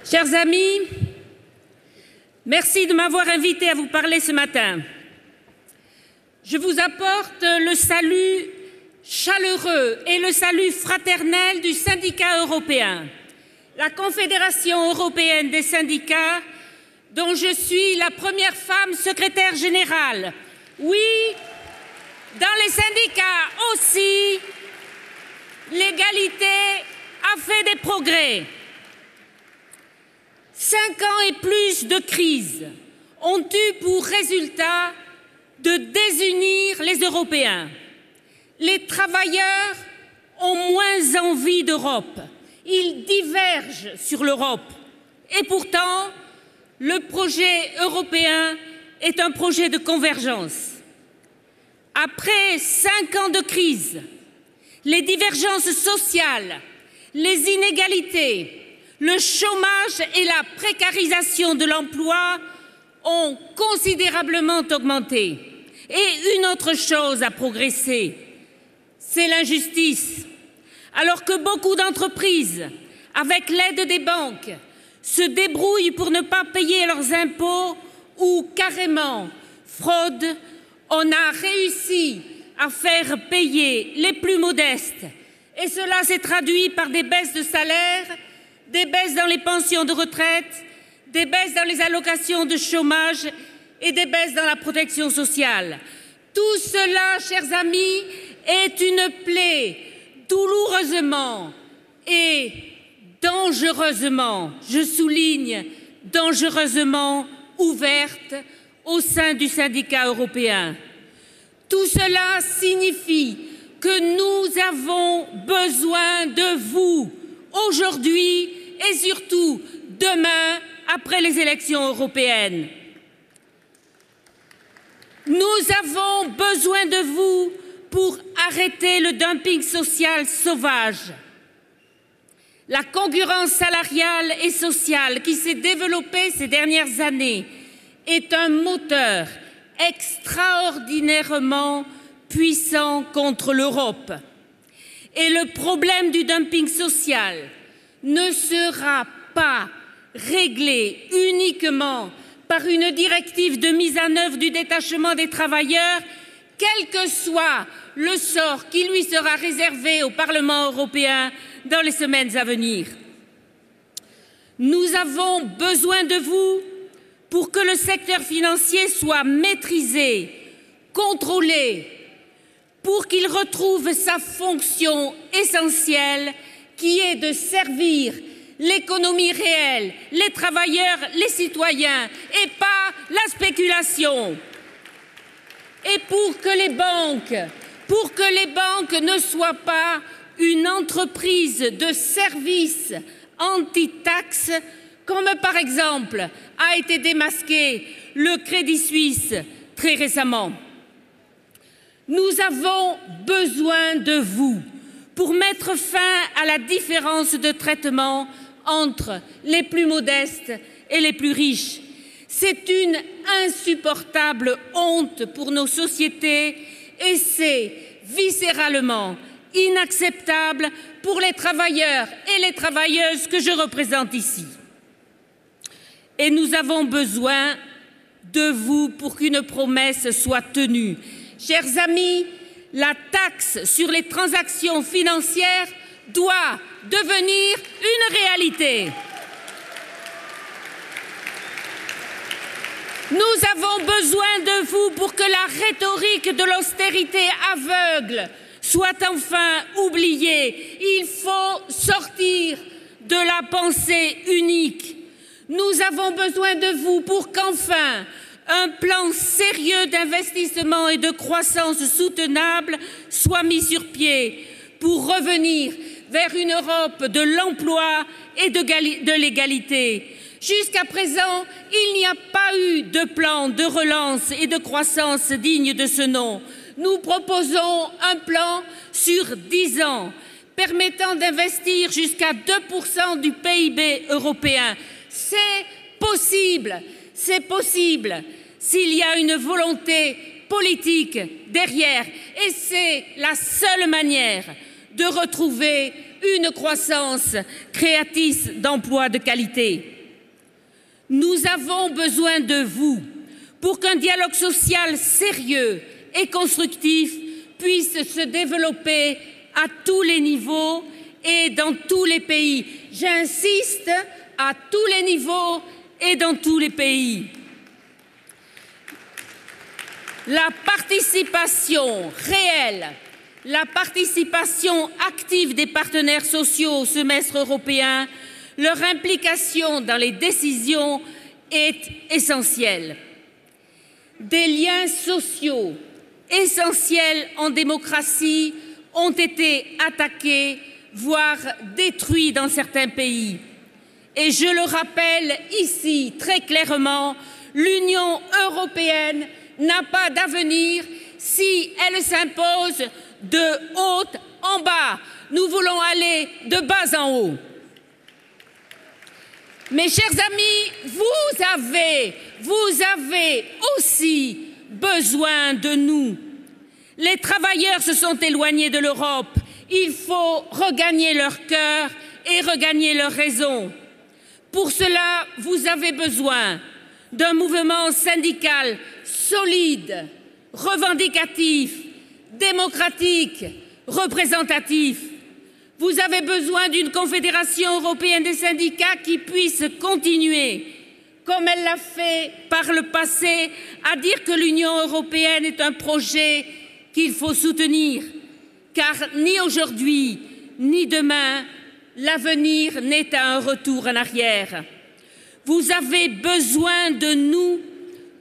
Chers amis, merci de m'avoir invité à vous parler ce matin. Je vous apporte le salut chaleureux et le salut fraternel du syndicat européen, la Confédération européenne des syndicats, dont je suis la première femme secrétaire générale. Oui, dans les syndicats aussi, l'égalité a fait des progrès. 5 ans et plus de crise ont eu pour résultat de désunir les Européens. Les travailleurs ont moins envie d'Europe. Ils divergent sur l'Europe. Et pourtant, le projet européen est un projet de convergence. Après 5 ans de crise, les divergences sociales, les inégalités, le chômage et la précarisation de l'emploi ont considérablement augmenté. Et une autre chose a progressé, c'est l'injustice. Alors que beaucoup d'entreprises, avec l'aide des banques, se débrouillent pour ne pas payer leurs impôts ou carrément fraudent, on a réussi à faire payer les plus modestes. Et cela s'est traduit par des baisses de salaire, des baisses dans les pensions de retraite, des baisses dans les allocations de chômage et des baisses dans la protection sociale. Tout cela, chers amis, est une plaie douloureusement et dangereusement, je souligne, dangereusement ouverte au sein du syndicat européen. Tout cela signifie que nous avons besoin de vous aujourd'hui et surtout demain après les élections européennes. Nous avons besoin de vous pour arrêter le dumping social sauvage. La concurrence salariale et sociale qui s'est développée ces dernières années est un moteur extraordinairement puissant contre l'Europe. Et le problème du dumping social ne sera pas réglé uniquement par une directive de mise en œuvre du détachement des travailleurs, quel que soit le sort qui lui sera réservé au Parlement européen dans les semaines à venir. Nous avons besoin de vous pour que le secteur financier soit maîtrisé, contrôlé, pour qu'il retrouve sa fonction essentielle qui est de servir l'économie réelle, les travailleurs, les citoyens et pas la spéculation. Et pour que les banques ne soient pas une entreprise de services anti-taxes, comme par exemple a été démasqué le Crédit Suisse très récemment. Nous avons besoin de vous pour mettre fin à la différence de traitement entre les plus modestes et les plus riches. C'est une insupportable honte pour nos sociétés et c'est viscéralement inacceptable pour les travailleurs et les travailleuses que je représente ici. Et nous avons besoin de vous pour qu'une promesse soit tenue. Chers amis, la taxe sur les transactions financières doit devenir une réalité. Nous avons besoin de vous pour que la rhétorique de l'austérité aveugle soit enfin oubliée. Il faut sortir de la pensée unique. Nous avons besoin de vous pour qu'enfin un plan sérieux d'investissement et de croissance soutenable soit mis sur pied pour revenir vers une Europe de l'emploi et de l'égalité. Jusqu'à présent, il n'y a pas eu de plan de relance et de croissance digne de ce nom. Nous proposons un plan sur 10 ans permettant d'investir jusqu'à 2% du PIB européen. C'est possible s'il y a une volonté politique derrière. Et c'est la seule manière de retrouver une croissance créatrice d'emplois de qualité. Nous avons besoin de vous pour qu'un dialogue social sérieux et constructif puisse se développer à tous les niveaux et dans tous les pays. J'insiste, à tous les niveaux et dans tous les pays. La participation réelle, la participation active des partenaires sociaux au semestre européen, leur implication dans les décisions est essentielle. Des liens sociaux essentiels en démocratie ont été attaqués, voire détruits dans certains pays. Et je le rappelle ici très clairement, l'Union européenne n'a pas d'avenir si elle s'impose de haut en bas. Nous voulons aller de bas en haut. Mes chers amis, vous avez aussi besoin de nous. Les travailleurs se sont éloignés de l'Europe. Il faut regagner leur cœur et regagner leur raison. Pour cela, vous avez besoin d'un mouvement syndical solide, revendicatif, démocratique, représentatif. Vous avez besoin d'une confédération européenne des syndicats qui puisse continuer, comme elle l'a fait par le passé, à dire que l'Union européenne est un projet qu'il faut soutenir, car ni aujourd'hui, ni demain, l'avenir n'est à un retour en arrière. Vous avez besoin de nous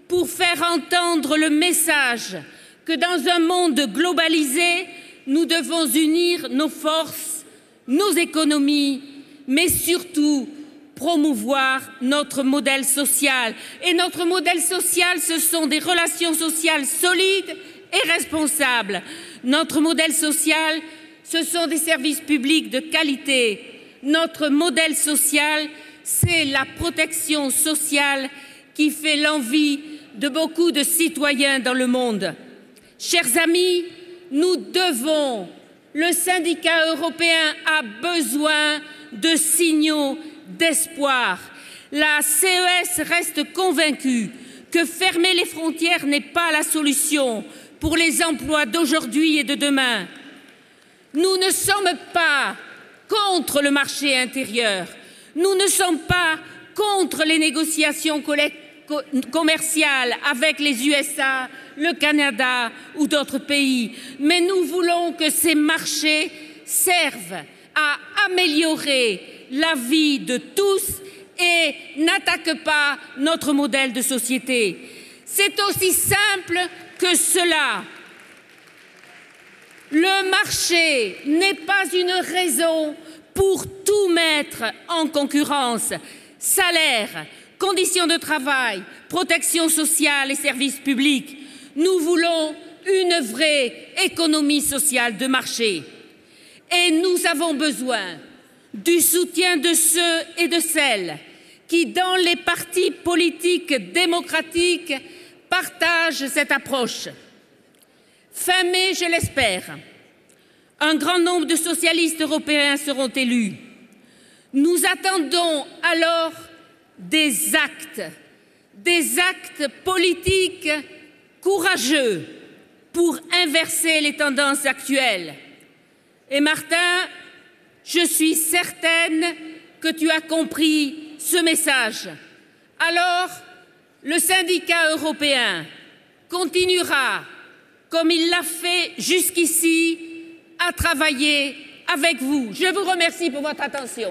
pour faire entendre le message que dans un monde globalisé, nous devons unir nos forces, nos économies, mais surtout promouvoir notre modèle social. Et notre modèle social, ce sont des relations sociales solides et responsables. Notre modèle social, ce sont des services publics de qualité. Notre modèle social, c'est la protection sociale qui fait l'envie de beaucoup de citoyens dans le monde. Chers amis, nous devons, le syndicat européen a besoin de signaux d'espoir. La CES reste convaincue que fermer les frontières n'est pas la solution pour les emplois d'aujourd'hui et de demain. Nous ne sommes pas contre le marché intérieur. Nous ne sommes pas contre les négociations commerciales avec les USA, le Canada ou d'autres pays. Mais nous voulons que ces marchés servent à améliorer la vie de tous et n'attaquent pas notre modèle de société. C'est aussi simple que cela. Le marché n'est pas une raison pour tout mettre en concurrence. Salaire, conditions de travail, protection sociale et services publics. Nous voulons une vraie économie sociale de marché. Et nous avons besoin du soutien de ceux et de celles qui, dans les partis politiques démocratiques, partagent cette approche. Fin mai, je l'espère, un grand nombre de socialistes européens seront élus. Nous attendons alors des actes politiques courageux pour inverser les tendances actuelles. Et Martin, je suis certaine que tu as compris ce message. Alors, le syndicat européen continuera, comme il l'a fait jusqu'ici, à travailler avec vous. Je vous remercie pour votre attention.